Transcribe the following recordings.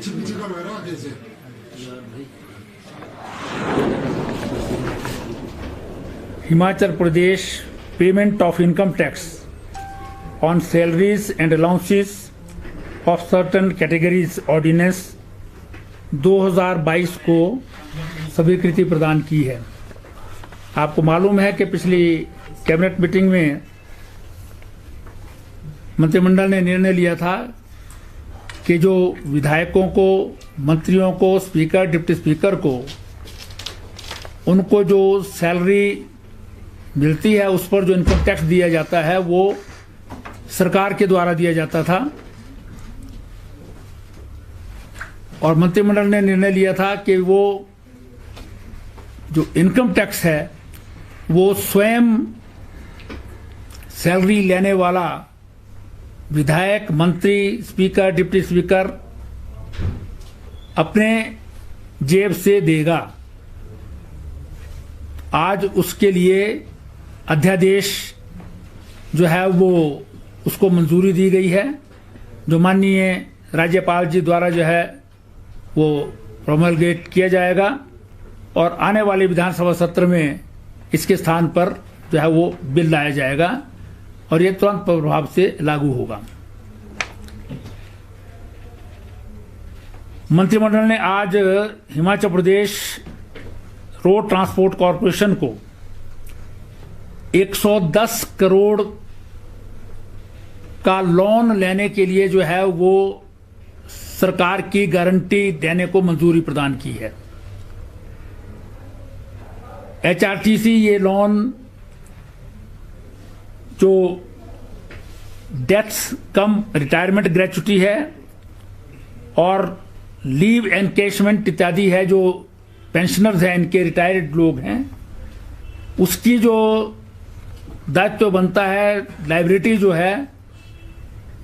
पीछे पीछे का बहरा कैसे Himachal Pradesh payment of income tax on salaries and allowances of certain categories ordinance 2022 को स्वीकृति प्रदान की है। आपको मालूम है कि पिछली कैबिनेट मीटिंग में मंत्रिमंडल ने निर्णय लिया था कि जो विधायकों को, मंत्रियों को, स्पीकर, डिप्टी स्पीकर को उनको जो सैलरी मिलती है उस पर जो इनकम टैक्स दिया जाता है वो सरकार के द्वारा दिया जाता था और मंत्रिमंडल ने निर्णय लिया था कि वो जो इनकम टैक्स है वो स्वयं सैलरी लेने वाला विधायक, मंत्री, स्पीकर, डिप्टी स्पीकर अपने जेब से देगा। आज उसके लिए अध्यादेश जो है वो उसको मंजूरी दी गई है, जो माननीय राज्यपाल जी द्वारा जो है वो प्रोमलगेट किया जाएगा और आने वाले विधानसभा सत्र में इसके स्थान पर जो है वो बिल लाया जाएगा और ये तुरंत प्रभाव से लागू होगा। मंत्रिमंडल ने आज Himachal Pradesh road transport corporation को 110 करोड़ का लोन लेने के लिए जो है वो सरकार की गारंटी देने को मंजूरी प्रदान की है। एचआरटीसी ये लोन जो डेथ्स कम रिटायरमेंट ग्रेच्युटी है और लीव एनकैशमेंट इत्यादि है, जो पेंशनर्स हैं, इनके रिटायर्ड लोग हैं, उसकी जो दायित्व बनता है, लायबिलिटी जो है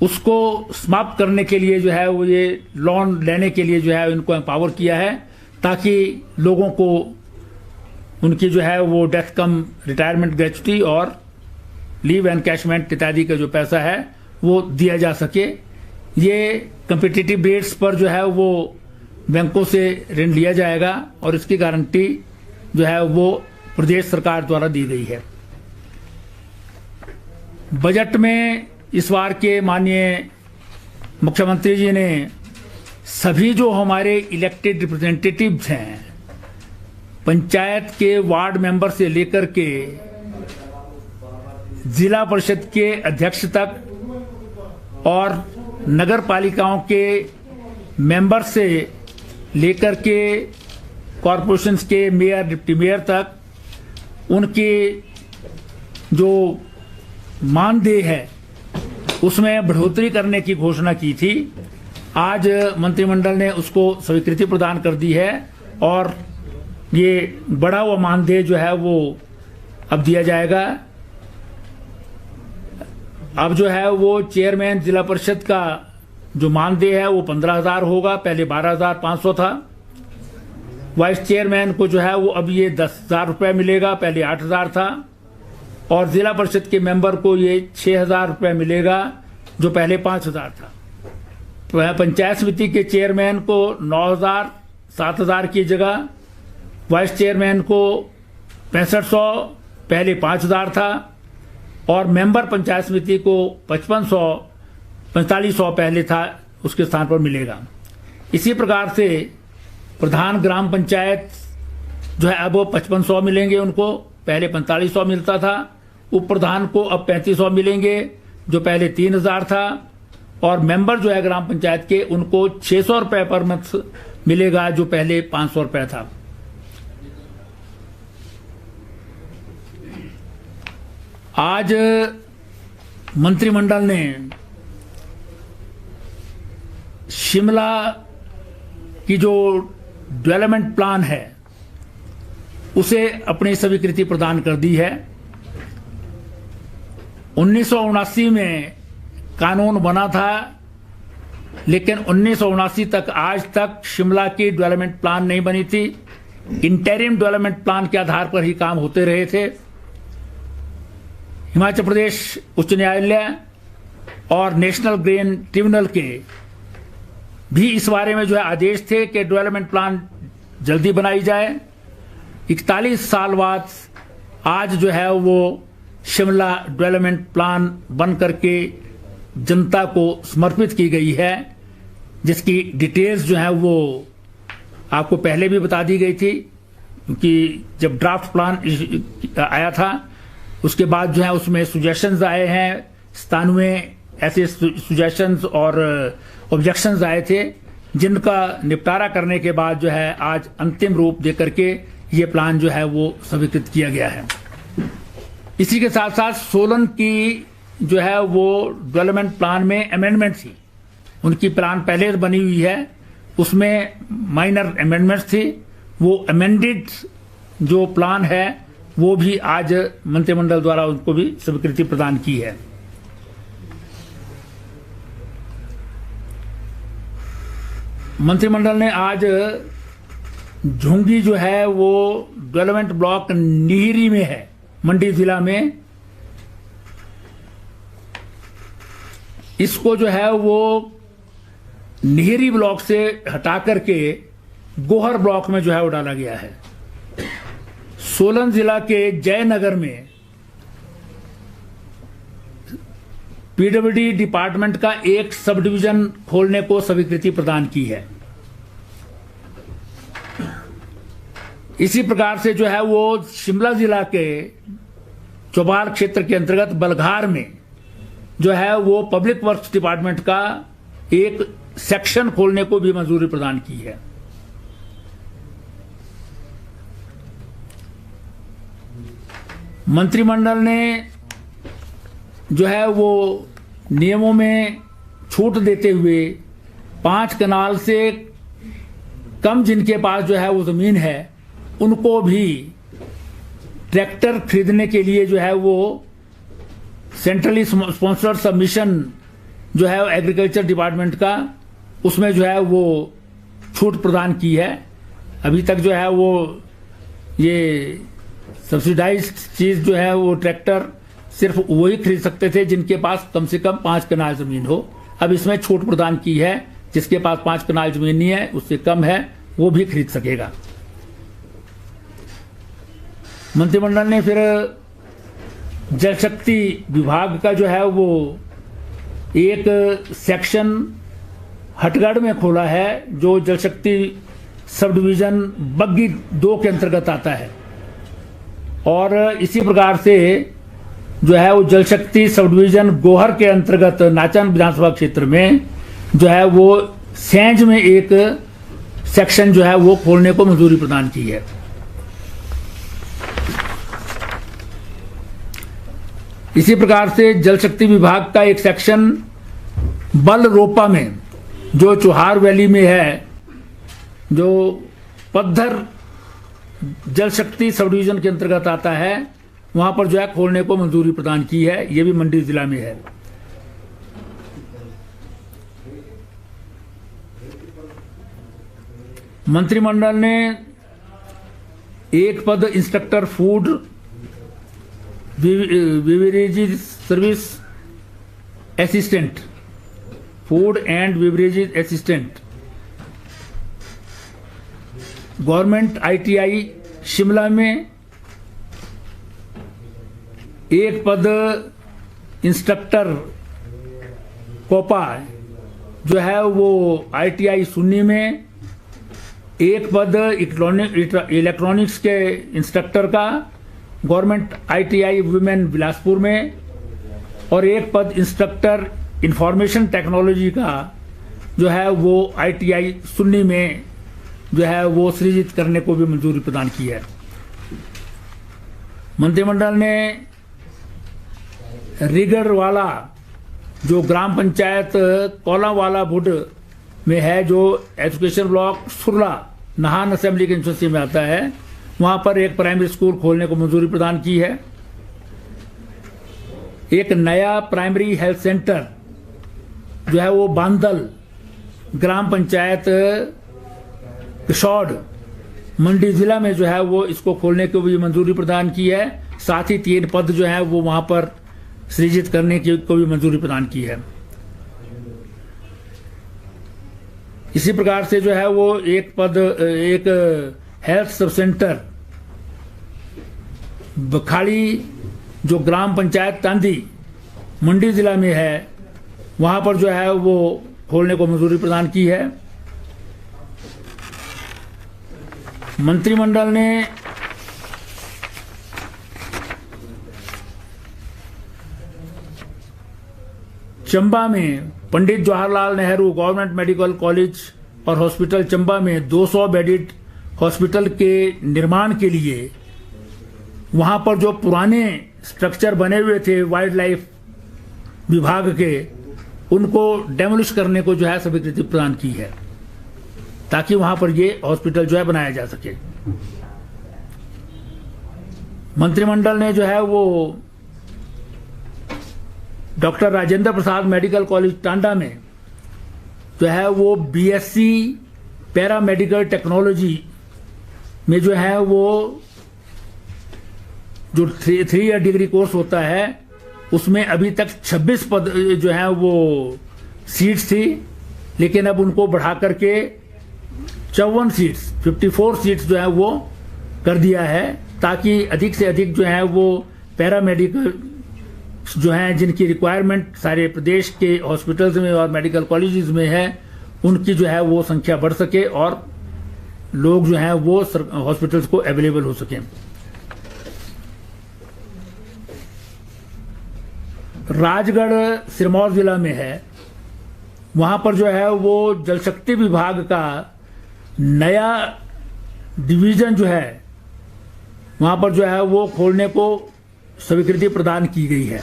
उसको समाप्त करने के लिए जो है वो ये लोन लेने के लिए जो है इनको एम्पावर किया है ताकि लोगों को उनकी जो है वो डेथ कम रिटायरमेंट ग्रेच्युटी और लीव एनकैशमेंट इत्यादि का जो पैसा है वो दिया जा सके। ये कम्पिटिटिव रेट्स पर जो है वो बैंकों से ऋण लिया जाएगा और इसकी गारंटी जो है वो प्रदेश सरकार द्वारा दी गई है। बजट में इस बार के माननीय मुख्यमंत्री जी ने सभी जो हमारे इलेक्टेड रिप्रेजेंटेटिव्स हैं, पंचायत के वार्ड मेंबर से लेकर के जिला परिषद के अध्यक्ष तक और नगर पालिकाओं के मेंबर से लेकर के कॉरपोरेशंस के मेयर, डिप्टी मेयर तक उनके जो मानदेय है उसमें बढ़ोतरी करने की घोषणा की थी। आज मंत्रिमंडल ने उसको स्वीकृति प्रदान कर दी है और ये बढ़ा हुआ मानदेय जो है वो अब दिया जाएगा। अब जो है वो चेयरमैन जिला परिषद का जो मानदेय है वो 15,000 होगा, पहले 12,500 था। वाइस चेयरमैन को जो है वो अब ये 10,000 रुपये मिलेगा, पहले 8,000 था। और जिला परिषद के मेंबर को ये 6,000 रुपये मिलेगा जो पहले 5,000 था। पंचायत समिति के चेयरमैन को 9,000 7,000 की जगह, वाइस चेयरमैन को 6500 पहले 5,000 था और मेंबर पंचायत समिति को 5500 4500 पहले था उसके स्थान पर मिलेगा। इसी प्रकार से प्रधान ग्राम पंचायत जो है अब वो 5500 मिलेंगे उनको, पहले 4500 मिलता था। उप प्रधान को अब 3500 मिलेंगे जो पहले 3,000 था और मेंबर जो है ग्राम पंचायत के उनको 600 रुपये पर मंथ मिलेगा जो पहले 500 रुपये था। आज मंत्रिमंडल ने शिमला की जो डेवलपमेंट प्लान है उसे अपनी स्वीकृति प्रदान कर दी है। 1979 में कानून बना था लेकिन 1979 तक आज तक शिमला की डेवलपमेंट प्लान नहीं बनी थी। इंटरिम डेवलपमेंट प्लान के आधार पर ही काम होते रहे थे। हिमाचल प्रदेश उच्च न्यायालय और नेशनल ग्रीन ट्रिब्यूनल के भी इस बारे में जो है आदेश थे कि डेवलपमेंट प्लान जल्दी बनाई जाए। 41 साल बाद आज जो है वो शिमला डेवलपमेंट प्लान बन करके जनता को समर्पित की गई है, जिसकी डिटेल्स जो है वो आपको पहले भी बता दी गई थी, क्योंकि जब ड्राफ्ट प्लान आया था उसके बाद जो है उसमें सुजेशंस आए हैं, 97 ऐसे सुजेशंस और ऑब्जेक्शंस आए थे, जिनका निपटारा करने के बाद जो है आज अंतिम रूप देकर के ये प्लान जो है वो स्वीकृत किया गया है। इसी के साथ साथ सोलन की जो है वो डेवलपमेंट प्लान में अमेंडमेंट थी, उनकी प्लान पहले बनी हुई है, उसमें माइनर अमेंडमेंट्स थी। वो अमेंडेड जो प्लान है वो भी आज मंत्रिमंडल द्वारा उनको भी स्वीकृति प्रदान की है। मंत्रिमंडल ने आज झुंगी जो है वो डेवलपमेंट ब्लॉक निहिरी में है, मंडी जिला में, इसको जो है वो निहिरी ब्लॉक से हटा करके गोहर ब्लॉक में जो है वो डाला गया है। सोलन जिला के जयनगर में पीडब्ल्यूडी डिपार्टमेंट का एक सब डिवीजन खोलने को स्वीकृति प्रदान की है। इसी प्रकार से जो है वो शिमला जिला के चौबाल क्षेत्र के अंतर्गत बलघार में जो है वो पब्लिक वर्क्स डिपार्टमेंट का एक सेक्शन खोलने को भी मंजूरी प्रदान की है। मंत्रिमंडल ने जो है वो नियमों में छूट देते हुए 5 कनाल से कम जिनके पास जो है वो जमीन है उनको भी ट्रैक्टर खरीदने के लिए जो है वो सेंट्रली स्पॉन्सर्ड सबमिशन जो है एग्रीकल्चर डिपार्टमेंट का, उसमें जो है वो छूट प्रदान की है। अभी तक जो है वो ये सब्सिडाइज्ड चीज जो है वो ट्रैक्टर सिर्फ वही खरीद सकते थे जिनके पास कम से कम 5 कनाल जमीन हो। अब इसमें छूट प्रदान की है, जिसके पास 5 कनाल जमीन नहीं है, उससे कम है, वो भी खरीद सकेगा। मंत्रिमंडल ने फिर जल शक्ति विभाग का जो है वो एक सेक्शन हटगढ़ में खोला है, जो जल शक्ति सब डिवीजन बग्गी 2 के अंतर्गत आता है। और इसी प्रकार से जो है वो जल शक्ति सब डिवीजन गोहर के अंतर्गत नाचन विधानसभा क्षेत्र में जो है वो सेंज में एक सेक्शन जो है वो खोलने को मंजूरी प्रदान की है। इसी प्रकार से जल शक्ति विभाग का एक सेक्शन बलरोपा में जो चौहार वैली में है, जो पद्धर जल शक्ति सब डिवीजन के अंतर्गत आता है, वहां पर जो है खोलने को मंजूरी प्रदान की है। यह भी मंडी जिला में है। मंत्रिमंडल ने एक पद instructor food beverages service assistant, food and beverages assistant, government ITI Shimla में, एक पद इंस्ट्रक्टर कोपा जो है वो ITI सुन्नी में, एक पद इलेक्ट्रॉनिक्स के इंस्ट्रक्टर का गवर्नमेंट ITI वुमेन बिलासपुर में, और एक पद इंस्ट्रक्टर इंफॉर्मेशन टेक्नोलॉजी का जो है वो ITI सुन्नी में जो है वो सृजित करने को भी मंजूरी प्रदान की है। मंत्रिमंडल ने रिगरवाला जो ग्राम पंचायत कोलावाला बुड में है, जो education block Surla Nahan assembly constituency में आता है, वहां पर एक प्राइमरी स्कूल खोलने को मंजूरी प्रदान की है। एक नया प्राइमरी हेल्थ सेंटर जो है वो बांदल ग्राम पंचायत किशोर मंडी जिला में जो है वो इसको खोलने को भी मंजूरी प्रदान की है। साथ ही 3 पद जो है वो वहां पर सृजित करने की को भी मंजूरी प्रदान की है। इसी प्रकार से जो है वो एक हेल्थ सब सेंटर बखाड़ी जो ग्राम पंचायत तांदी मंडी जिला में है, वहां पर जो है वो खोलने को मंजूरी प्रदान की है। मंत्रिमंडल ने चंबा में Pandit Jawaharlal Nehru government medical college और हॉस्पिटल चंबा में 200 बेडेड हॉस्पिटल के निर्माण के लिए वहां पर जो पुराने स्ट्रक्चर बने हुए थे वाइल्ड लाइफ विभाग के, उनको डेमोलिश करने को जो है स्वीकृति प्रदान की है, ताकि वहां पर ये हॉस्पिटल जो है बनाया जा सके। मंत्रिमंडल ने जो है वो doctor Rajendra Prasad medical college Tanda में जो है वो बीएससी पैरामेडिकल टेक्नोलॉजी में जो है वो जो 3 ईयर डिग्री कोर्स होता है, उसमें अभी तक 26 पद जो है वो सीट्स थी, लेकिन अब उनको बढ़ा करके 54 सीट्स 54 सीट्स जो है वो कर दिया है, ताकि अधिक से अधिक जो है वो पैरामेडिकल जो हैं जिनकी रिक्वायरमेंट सारे प्रदेश के हॉस्पिटल्स में और मेडिकल कॉलेजेस में है, उनकी जो है वो संख्या बढ़ सके और लोग जो हैं वो हॉस्पिटल्स को अवेलेबल हो सकें। राजगढ़ सिरमौर जिला में है, वहां पर जो है वो जल शक्ति विभाग का नया डिवीजन जो है वहां पर जो है वो खोलने को स्वीकृति प्रदान की गई है।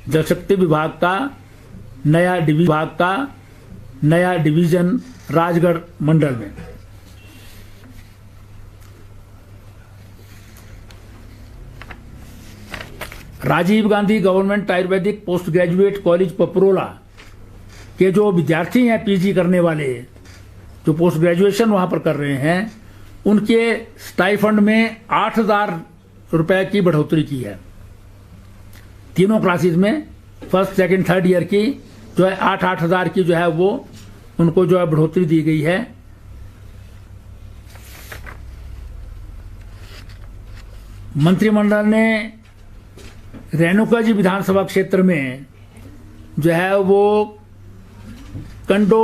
जल शक्ति विभाग का नया डिवीजन राजगढ़ मंडल में। Rajiv Gandhi government Ayurvedic post graduate college Paprola के जो विद्यार्थी हैं पीजी करने वाले, जो पोस्ट ग्रेजुएशन वहां पर कर रहे हैं, उनके स्टाइफंड में 8,000 रुपए की बढ़ोतरी की है। तीनों क्लासेस में फर्स्ट सेकंड थर्ड ईयर की जो है 8-8 हजार की जो है वो उनको जो है बढ़ोतरी दी गई है। मंत्रिमंडल ने रेणुका जी विधानसभा क्षेत्र में जो है वो कंडो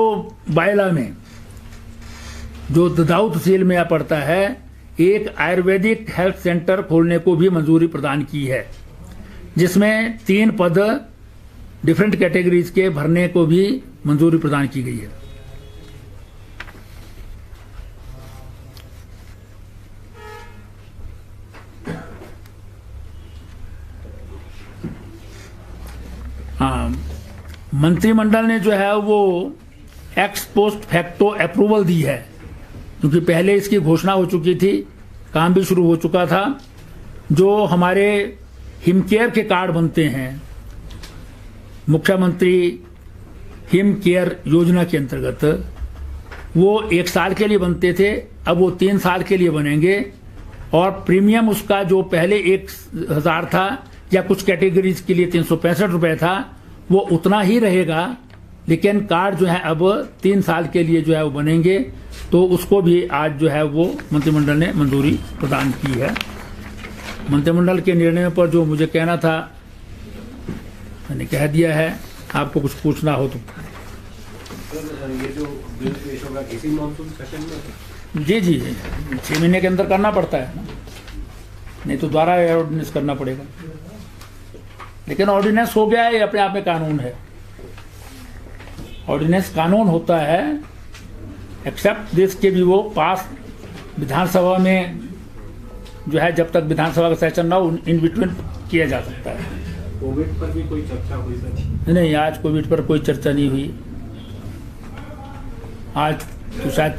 बायला में जो ददाऊ तहसील में पड़ता है, एक आयुर्वेदिक हेल्थ सेंटर खोलने को भी मंजूरी प्रदान की है, जिसमें 3 पद डिफरेंट कैटेगरीज के भरने को भी मंजूरी प्रदान की गई है। मंत्रिमंडल ने जो है वो एक्स पोस्ट फैक्टो अप्रूवल दी है, क्योंकि पहले इसकी घोषणा हो चुकी थी, काम भी शुरू हो चुका था। जो हमारे हिमकेयर के कार्ड बनते हैं मुख्यमंत्री हिम केयर योजना के अंतर्गत, वो 1 साल के लिए बनते थे, अब वो 3 साल के लिए बनेंगे और प्रीमियम उसका जो पहले 1,000 था या कुछ कैटेगरीज के लिए 365 रुपए था, वो उतना ही रहेगा, लेकिन कार्ड जो है अब 3 साल के लिए जो है वो बनेंगे। तो उसको भी आज जो है वो मंत्रिमंडल ने मंजूरी प्रदान की है। मंत्रिमंडल के निर्णय पर जो मुझे कहना था मैंने कह दिया है। आपको कुछ पूछना हो तो। ये जो बिल पेश होगा इसी मॉनसून सेशन में? जी 6 महीने के अंदर करना पड़ता है ना, नहीं तो दोबारा ऑर्डिनेंस करना पड़ेगा। लेकिन ऑर्डिनेंस हो गया है, ये अपने आप में कानून है। ऑर्डिनेंस कानून होता है, एक्सेप्ट दिस के भी वो पास विधानसभा में जो है जब तक विधानसभा का सेशन ना हो इन बिटवीन किया जा सकता है। कोविड पर भी कोई चर्चा हुई सर? नहीं, आज कोविड पर कोई चर्चा नहीं हुई। आज तो शायद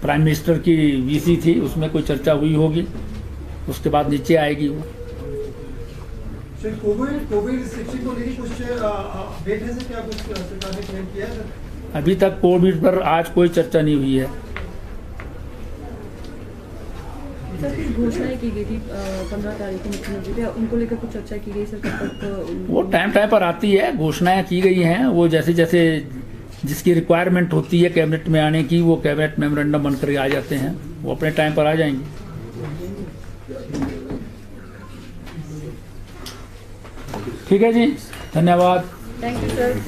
प्राइम मिनिस्टर की वीसी थी, उसमें कोई चर्चा हुई होगी, उसके बाद नीचे आएगी वो। कोविड रिस्ट्रिक्शन को लेकर कुछ अपडेट है सर? क्या कुछ सरकार ने क्लेम किया है? अभी तक कोविड पर आज कोई चर्चा नहीं हुई है। सर कुछ घोषणाएं की गई थी 15 तारीख को मुख्यमंत्री थे, उनको लेकर कुछ चर्चा की गई सर? कब तक वो टाइम पर आती है, घोषणाएं की गई हैं, वो जैसे जैसे जिसकी रिक्वायरमेंट होती है कैबिनेट में आने की, वो कैबिनेट मेमोरेंडम बनकर आ जाते हैं, वो अपने टाइम पर आ जाएंगे। ठीक है जी, धन्यवाद। Thank you sir.